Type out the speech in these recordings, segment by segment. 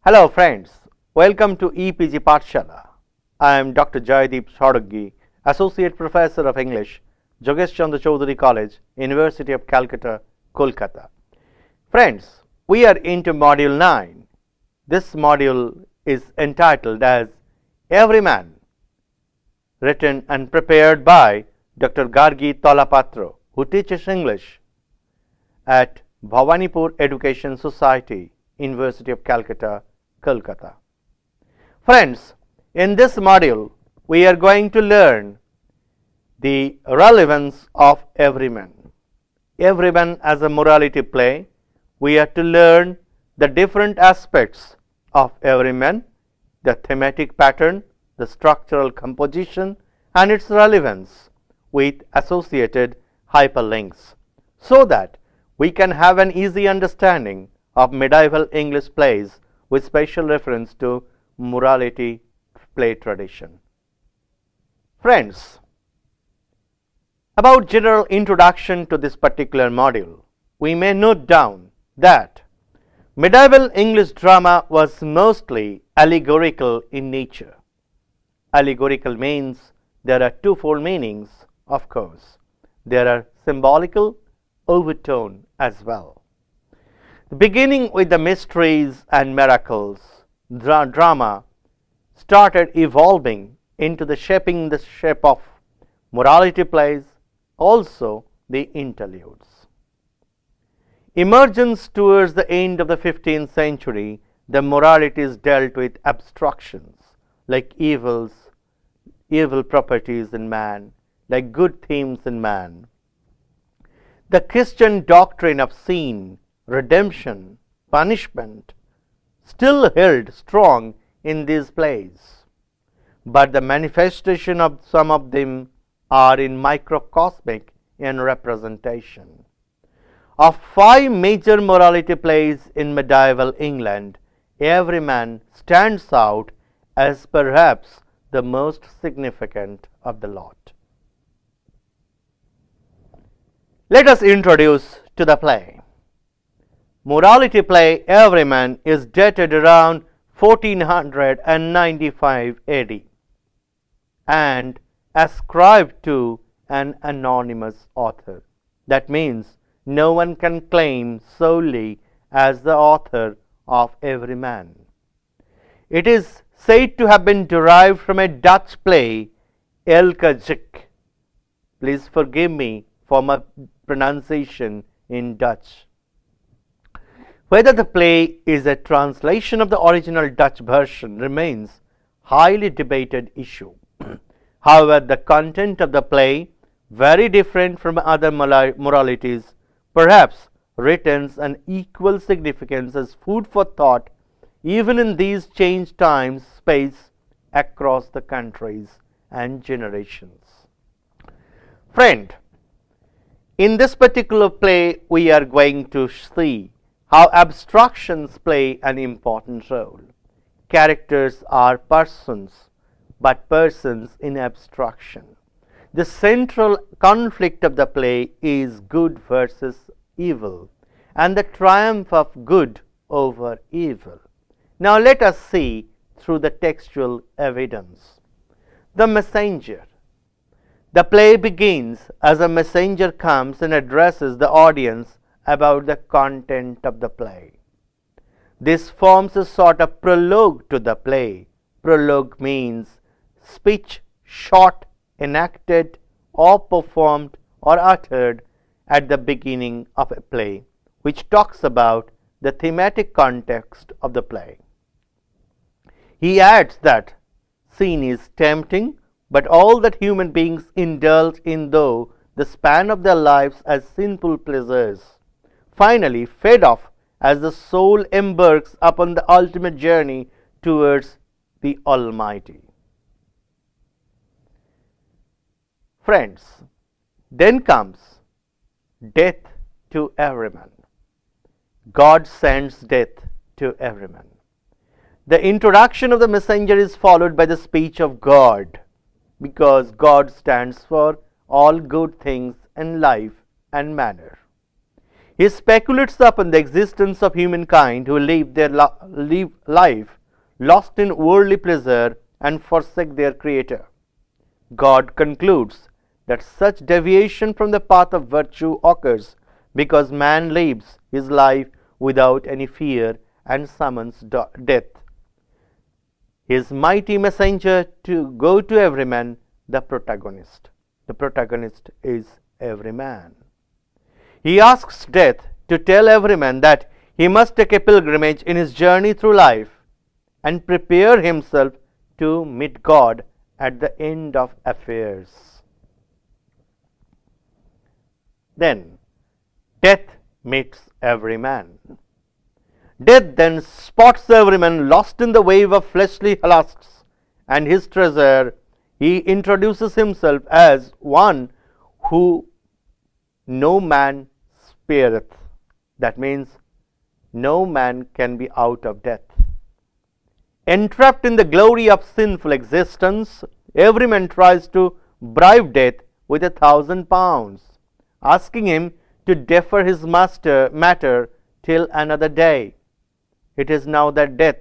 Hello friends, welcome to EPG Pathshala. I am Dr. Jaydeep Shodaggi, Associate Professor of English, Jogesh Chandra Chaudhary College, University of Calcutta, Kolkata. Friends, we are into Module 9. This module is entitled as Everyman, written and prepared by Dr. Gargi Tolapatro, who teaches English at Bhawanipur Education Society, University of Calcutta, Kolkata. Friends, in this module, we are going to learn the relevance of Everyman. Everyman as a morality play. We are to learn the different aspects of Everyman, the thematic pattern, the structural composition, and its relevance with associated hyperlinks, so that we can have an easy understanding of medieval English plays with special reference to morality play tradition. Friends, about general introduction to this particular module, we may note down that medieval English drama was mostly allegorical in nature. Allegorical means there are twofold meanings, of course. There are symbolical overtone as well. Beginning with the mysteries and miracles, drama started evolving into the shape of morality plays, also the interludes. Emergence towards the end of the 15th century, the moralities dealt with abstractions like evil properties in man, like good themes in man. The Christian doctrine of sin, redemption, punishment still held strong in these plays, but the manifestation of some of them are in microcosmic in representation. Of 5 major morality plays in medieval England, Everyman stands out as perhaps the most significant of the lot. Let us introduce to the play. Morality play Everyman is dated around 1495 AD and ascribed to an anonymous author. That means no one can claim solely as the author of Everyman. It is said to have been derived from a Dutch play, Elke Zik. Please forgive me for my pronunciation in Dutch. Whether the play is a translation of the original Dutch version remains highly debated issue. However, the content of the play, very different from other moralities, perhaps retains an equal significance as food for thought even in these changed times space across the countries and generations. Friend, in this particular play, we are going to see how abstractions play an important role. Characters are persons, but persons in abstraction. The central conflict of the play is good versus evil, and the triumph of good over evil. Now let us see through the textual evidence. The messenger. The play begins as a messenger comes and addresses the audience about the content of the play. This forms a sort of prologue to the play. Prologue means speech short, enacted, or performed or uttered at the beginning of a play, which talks about the thematic context of the play. He adds that sin is tempting, but all that human beings indulge in through the span of their lives as sinful pleasures, finally fade off as the soul embarks upon the ultimate journey towards the Almighty. Friends, then comes death to Everyman. God sends death to Everyman. The introduction of the messenger is followed by the speech of God, because God stands for all good things in life and manner. He speculates upon the existence of humankind who live their life lost in worldly pleasure and forsake their Creator. God concludes that such deviation from the path of virtue occurs because man lives his life without any fear and summons death, his mighty messenger, to go to Everyman, the protagonist. The protagonist is Everyman. He asks death to tell Everyman that he must take a pilgrimage in his journey through life and prepare himself to meet God at the end of affairs. Then death meets Everyman. Death then spots Everyman lost in the wave of fleshly lusts and his treasure. He introduces himself as one who no man spareth. That means no man can be out of death. Entrapped in the glory of sinful existence, Everyman tries to bribe death with £1,000, asking him to defer his matter till another day. It is now that death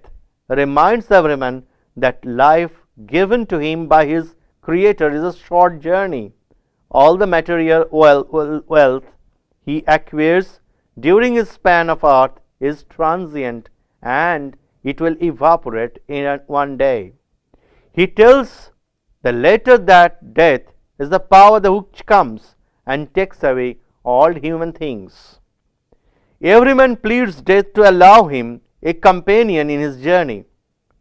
reminds Everyman that life given to him by his Creator is a short journey. All the material wealth he acquires during his span of earth is transient and it will evaporate in one day. He tells the latter that death is the power which comes and takes away all human things. Everyman pleads death to allow him a companion in his journey.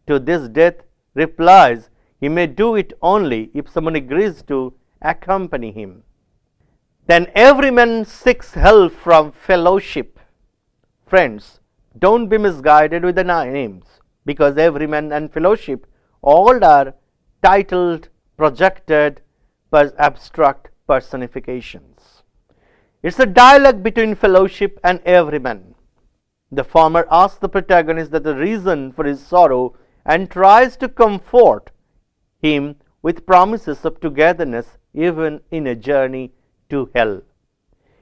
To this death replies he may do it only if someone agrees to accompany him. Then Everyman seeks help from fellowship. Friends, don't be misguided with the names, because Everyman and fellowship all are titled, projected, abstract personifications. It's a dialogue between fellowship and Everyman. The former asks the protagonist that the reason for his sorrow and tries to comfort him with promises of togetherness even in a journey to hell.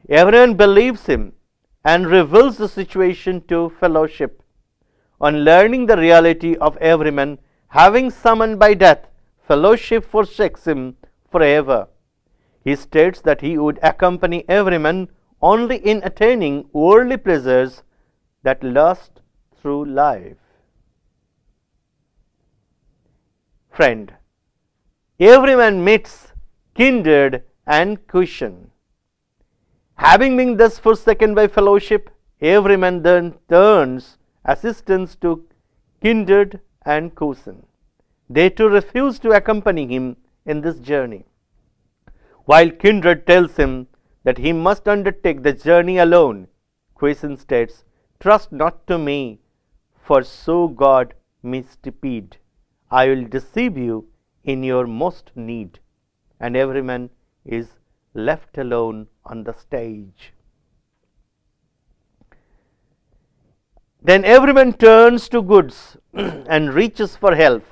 Everyone believes him and reveals the situation to fellowship. On learning the reality of Everyman having summoned by death, fellowship forsakes him forever. He states that he would accompany Everyman only in attaining worldly pleasures that last through life. Friend, Everyman meets Kindred and Cousin. Having been thus forsaken by fellowship, Everyman then turns assistance to Kindred and Cousin. They too refuse to accompany him in this journey. While Kindred tells him that he must undertake the journey alone, Cousin states, "Trust not to me, for so God me stupid. I will deceive you in your most need." And Everyman is left alone on the stage. Then Everyman turns to goods and reaches for help.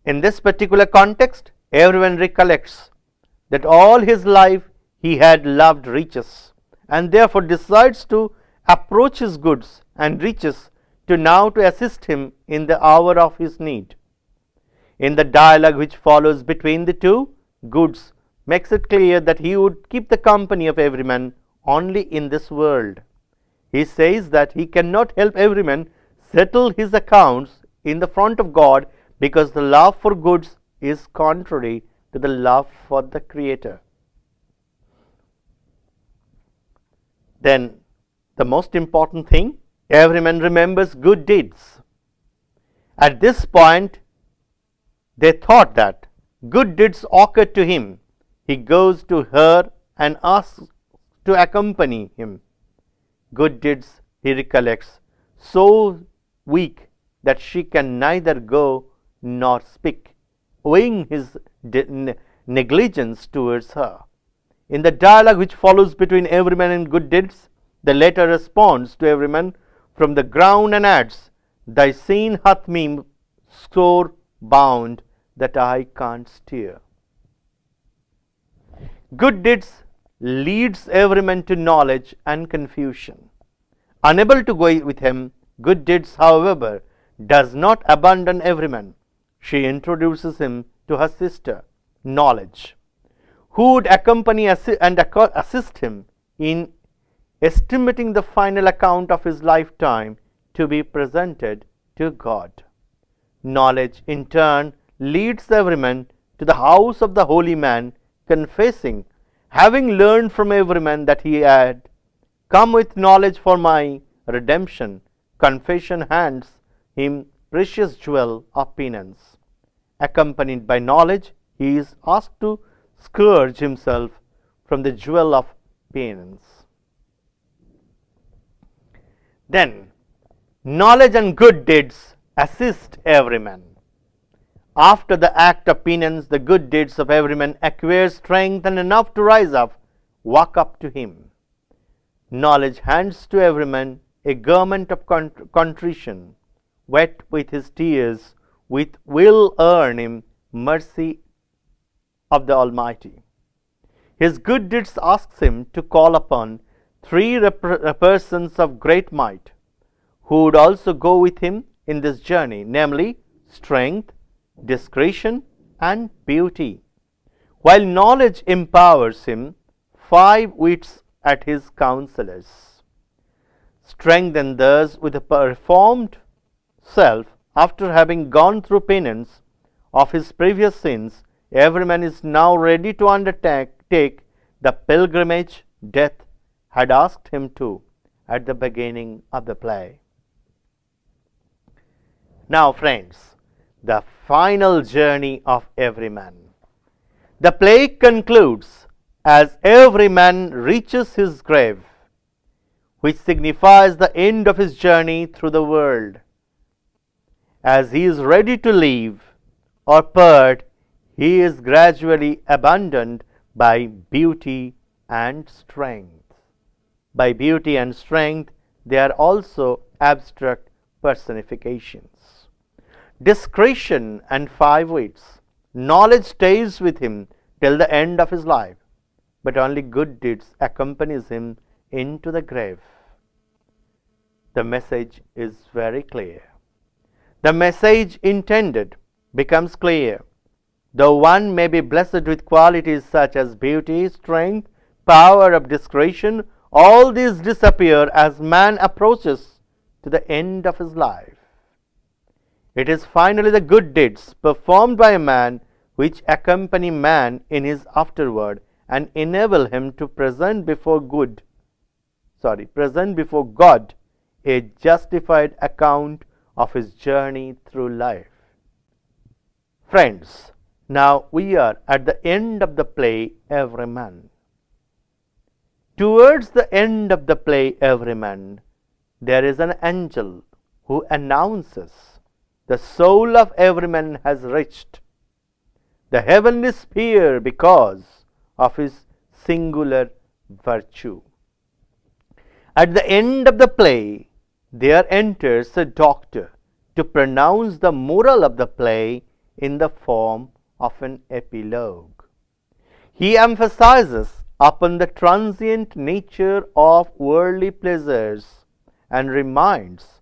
In this particular context, Everyman recollects that all his life he had loved riches and therefore decides to approach his goods and riches to assist him in the hour of his need. In the dialogue which follows between the two, goods makes it clear that he would keep the company of Everyman only in this world. He says that he cannot help Everyman settle his accounts in the front of God because the love for goods is contrary to the love for the Creator. Then the most important thing, Everyman remembers good deeds. At this point, they thought that good deeds occurred to him. He goes to her and asks to accompany him. Good deeds, he recollects, so weak that she can neither go nor speak, owing his negligence towards her. In the dialogue which follows between Everyman and good deeds, the latter responds to Everyman from the ground and adds, "Thy sin hath me sore bound that I can't steer." Good deeds leads Everyman to knowledge and confusion. Unable to go with him, Good Deeds, however, does not abandon Everyman. She introduces him to her sister, Knowledge, who would accompany and assist him in estimating the final account of his lifetime to be presented to God. Knowledge, in turn, leads Everyman to the house of the holy man, confessing, having learned from Everyman that he had come with knowledge for my redemption. Confession hands him precious jewel of penance. Accompanied by Knowledge, he is asked to scourge himself from the jewel of penance. Then, Knowledge and Good Deeds assist Everyman. After the act of penance, the good deeds of Everyman acquire strength and enough to rise up, walk up to him. Knowledge hands to Everyman a garment of contrition, wet with his tears, which will earn him mercy of the Almighty. His good deeds asks him to call upon three persons of great might, who would also go with him in this journey, namely strength, discretion, and beauty, while Knowledge empowers him 5 wits at his counselors. Strengthened thus with a reformed self, after having gone through penance of his previous sins, Everyman is now ready to undertake the pilgrimage Death had asked him to at the beginning of the play. Now, friends, the final journey of Everyman. The play concludes as Everyman reaches his grave, which signifies the end of his journey through the world. As he is ready to leave or part, he is gradually abandoned by beauty and strength. By beauty and strength, they are also abstract personifications. Discretion and 5 wits. Knowledge stays with him till the end of his life, but only good deeds accompanies him into the grave. The message is very clear. The message intended becomes clear. Though one may be blessed with qualities such as beauty, strength, power of discretion, all these disappear as man approaches to the end of his life. It is finally the good deeds performed by a man which accompany man in his afterward and enable him to present before God a justified account of his journey through life. Friends, now we are at the end of the play Everyman. Towards the end of the play Everyman, there is an angel who announces the soul of Everyman has reached the heavenly sphere because of his singular virtue. At the end of the play, there enters a doctor to pronounce the moral of the play in the form of an epilogue. He emphasizes upon the transient nature of worldly pleasures and reminds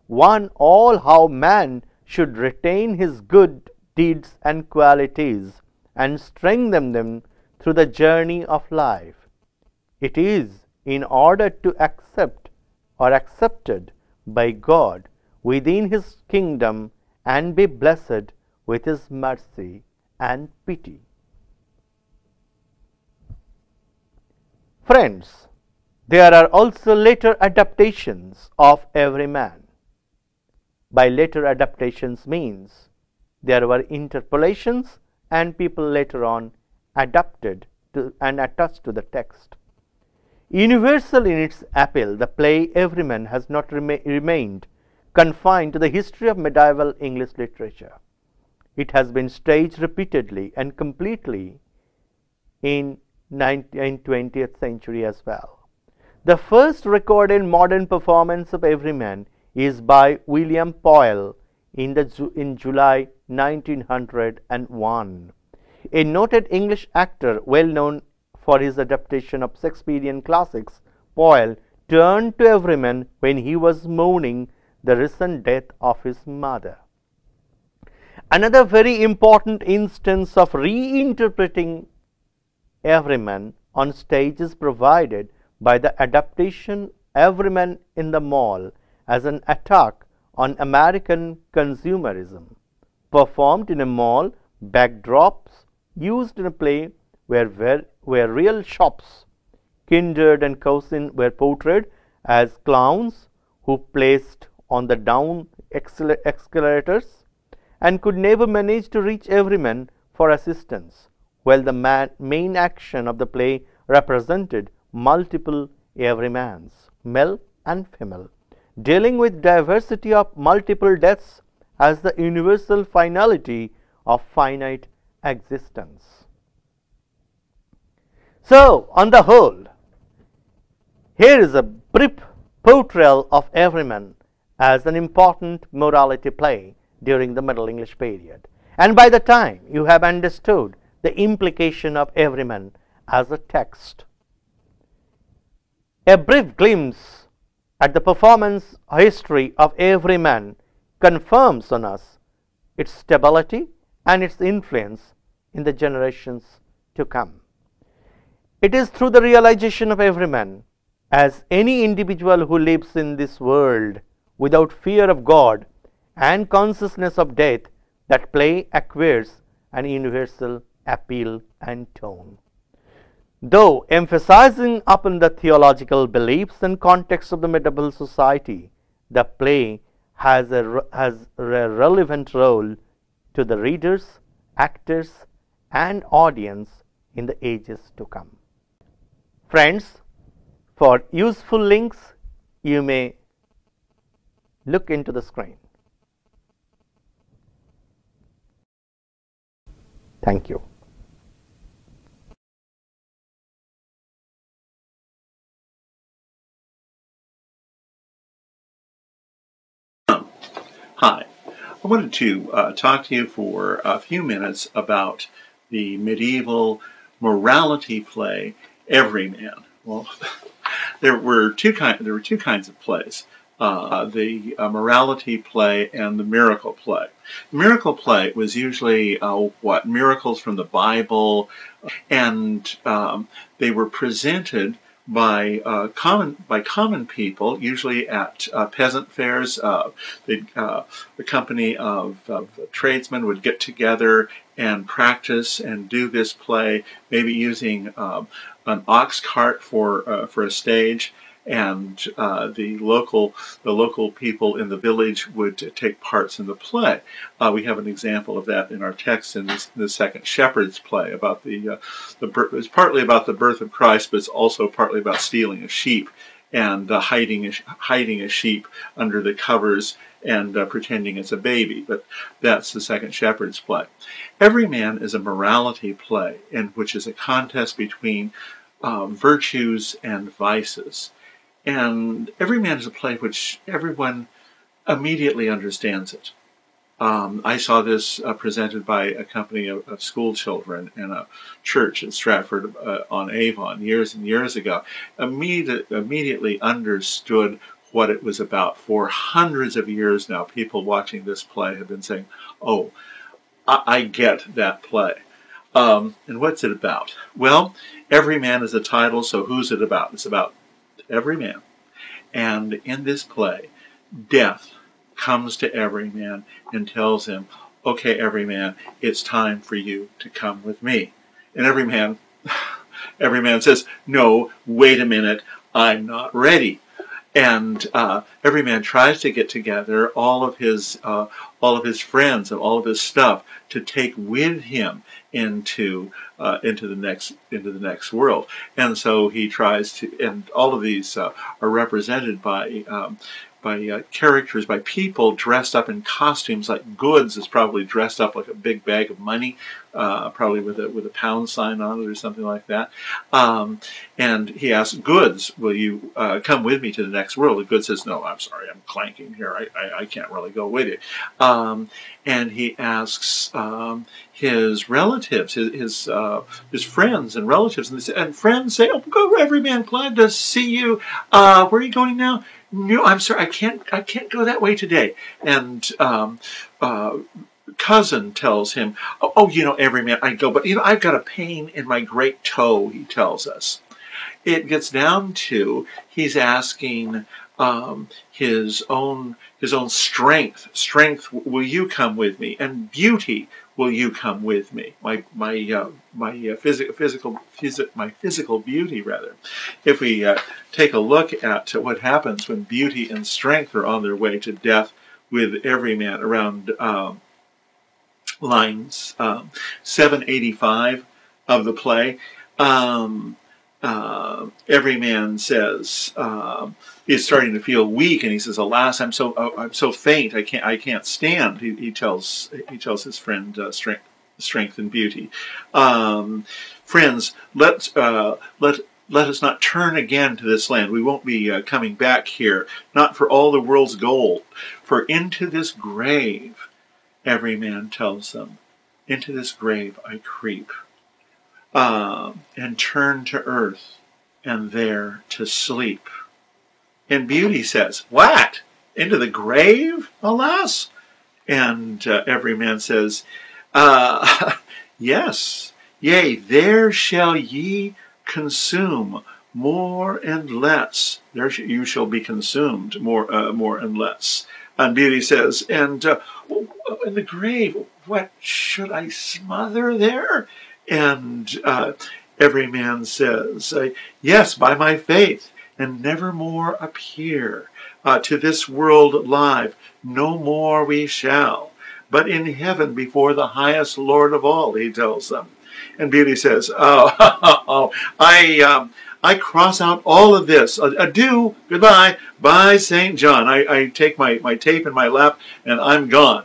one all how man should retain his good deeds and qualities and strengthen them through the journey of life. It is in order to accept or accepted by God within his kingdom and be blessed with his mercy and pity. Friends, there are also later adaptations of Everyman. By later adaptations means there were interpolations and people later on adapted to and attached to the text. Universal in its appeal, the play Everyman has not remained confined to the history of medieval English literature. It has been staged repeatedly and completely in 20th century as well. The first recorded modern performance of Everyman is by William Poyle in July 1901. A noted English actor well known for his adaptation of Shakespearean classics, Boyle turned to Everyman when he was mourning the recent death of his mother. Another very important instance of reinterpreting Everyman on stage is provided by the adaptation Everyman in the Mall as an attack on American consumerism, performed in a mall, backdrops used in a play were real shops. Kindred and Cousin were portrayed as clowns who placed on the down escalators and could never manage to reach Everyman for assistance, while the main action of the play represented multiple Everymans, male and female, dealing with diversity of multiple deaths as the universal finality of finite existence. So, on the whole, here is a brief portrayal of Everyman as an important morality play during the Middle English period. And by the time you have understood the implication of Everyman as a text, a brief glimpse at the performance history of Everyman confirms on us its stability and its influence in the generations to come. It is through the realization of Everyman as any individual who lives in this world without fear of God and consciousness of death that play acquires an universal appeal and tone. Though emphasizing upon the theological beliefs and context of the medieval society, the play has a relevant role to the readers, actors, and audience in the ages to come. Friends, for useful links, you may look into the screen. Thank you. Hi, I wanted to talk to you for a few minutes about the medieval morality play Everyman. Well, there were two kinds of plays: the morality play and the miracle play. The miracle play was usually miracles from the Bible, and they were presented by common people, usually at peasant fairs. The company of tradesmen would get together and practice and do this play, maybe using an ox cart for a stage, and the local people in the village would take parts in the play. We have an example of that in our text in the second Shepherd's play about it's partly about the birth of Christ, but it's also partly about stealing a sheep and hiding a sheep under the covers and pretending it's a baby. But that's the second Shepherd's play. Everyman is a morality play, which is a contest between virtues and vices. And Everyman is a play which everyone immediately understands it. I saw this presented by a company of school children in a church at Stratford on Avon years and years ago. Immediately understood what it was about. For hundreds of years now, people watching this play have been saying, "Oh, I get that play." And what's it about? Well, Everyman is the title, so who's it about? It's about every man. And in this play, death comes to Everyman and tells him, "Okay, Everyman, it's time for you to come with me." And Everyman says, "No, wait a minute, I'm not ready." And Everyman tries to get together all of his friends and all of his stuff to take with him into the next world. And so he tries to, and all of these are represented by characters, by people dressed up in costumes like Goods is probably dressed up like a big bag of money, probably with a pound sign on it or something like that. And he asks Goods, will you come with me to the next world? And Goods says, no, I'm sorry, I'm clanking here. I can't really go with you. And he asks his relatives, his friends and relatives, and friends say, "Oh, go, Everyman, glad to see you. Where are you going now?" "No, I'm sorry, I can't go that way today." And Cousin tells him, "Oh, Everyman, I go, but I've got a pain in my great toe." He tells us. It gets down to he's asking his own strength. Strength, will you come with me? And beauty, will you come with me? My physical beauty, rather. If we take a look at what happens when beauty and strength are on their way to death with Everyman around lines 785 of the play. Everyman says he's starting to feel weak, and he says, "Alas, I'm so faint. I can't stand." He tells his friend strength and beauty. Friends, let us not turn again to this land. We won't be coming back here, not for all the world's gold. For into this grave, Everyman tells them, into this grave I creep. And turn to earth, and there to sleep. And beauty says, "What? Into the grave, alas?" And Everyman says, "Yes, yea, there shall ye consume more and less. There you shall be consumed more and less." And beauty says, "And in the grave, what should I smother there?" And Everyman says, "Yes, by my faith, and never more appear to this world alive. No more we shall, but in heaven before the highest Lord of all," he tells them. And beauty says, "Oh, I cross out all of this. Adieu, goodbye, bye, St. John. I take my tape in my lap, and I'm gone."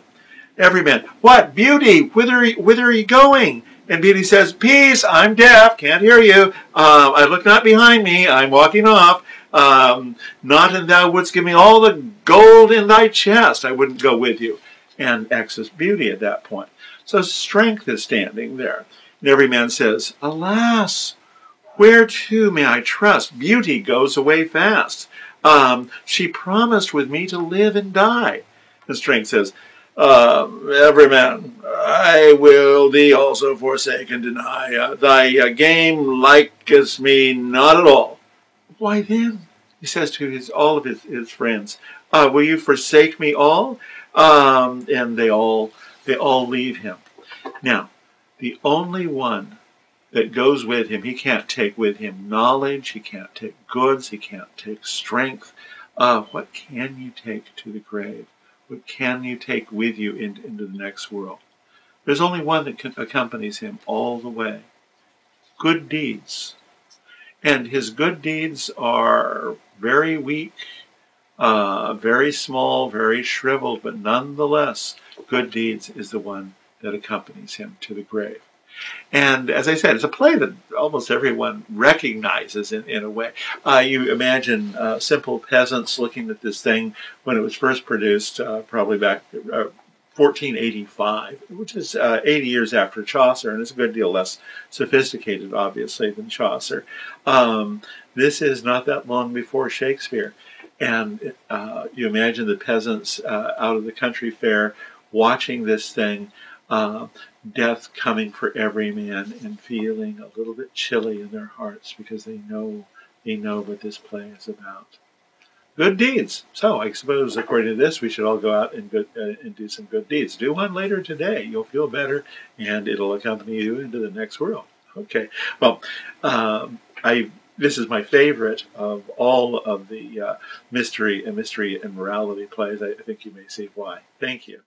Everyman, "What, beauty? Whither are you going?" And beauty says, "Peace, I'm deaf, can't hear you. I look not behind me, I'm walking off. Not and thou wouldst give me all the gold in thy chest, I wouldn't go with you." And exits beauty at that point. So strength is standing there. And Everyman says, "Alas, where to may I trust? Beauty goes away fast. She promised with me to live and die." And strength says, "Everyman, I will thee also forsake and deny. Thy game liketh me not at all." "Why then," he says to all of his friends, "will you forsake me all?" And they all leave him. Now, the only one that goes with him, he can't take with him knowledge, he can't take goods, he can't take strength. What can you take to the grave? What can you take with you into the next world? There's only one that accompanies him all the way. Good deeds. And his good deeds are very weak, very small, very shriveled, but nonetheless, good deeds is the one that accompanies him to the grave. And as I said, it's a play that almost everyone recognizes in a way. You imagine simple peasants looking at this thing when it was first produced, probably back 1485, which is 80 years after Chaucer, and it's a good deal less sophisticated, obviously, than Chaucer. This is not that long before Shakespeare. And you imagine the peasants out of the country fair watching this thing, death coming for Everyman, and feeling a little bit chilly in their hearts because they know what this play is about. Good deeds. So I suppose, according to this, we should all go out and do some good deeds. Do one later today. You'll feel better, and it'll accompany you into the next world. Okay. Well, this is my favorite of all of the mystery and morality plays. I think you may see why. Thank you.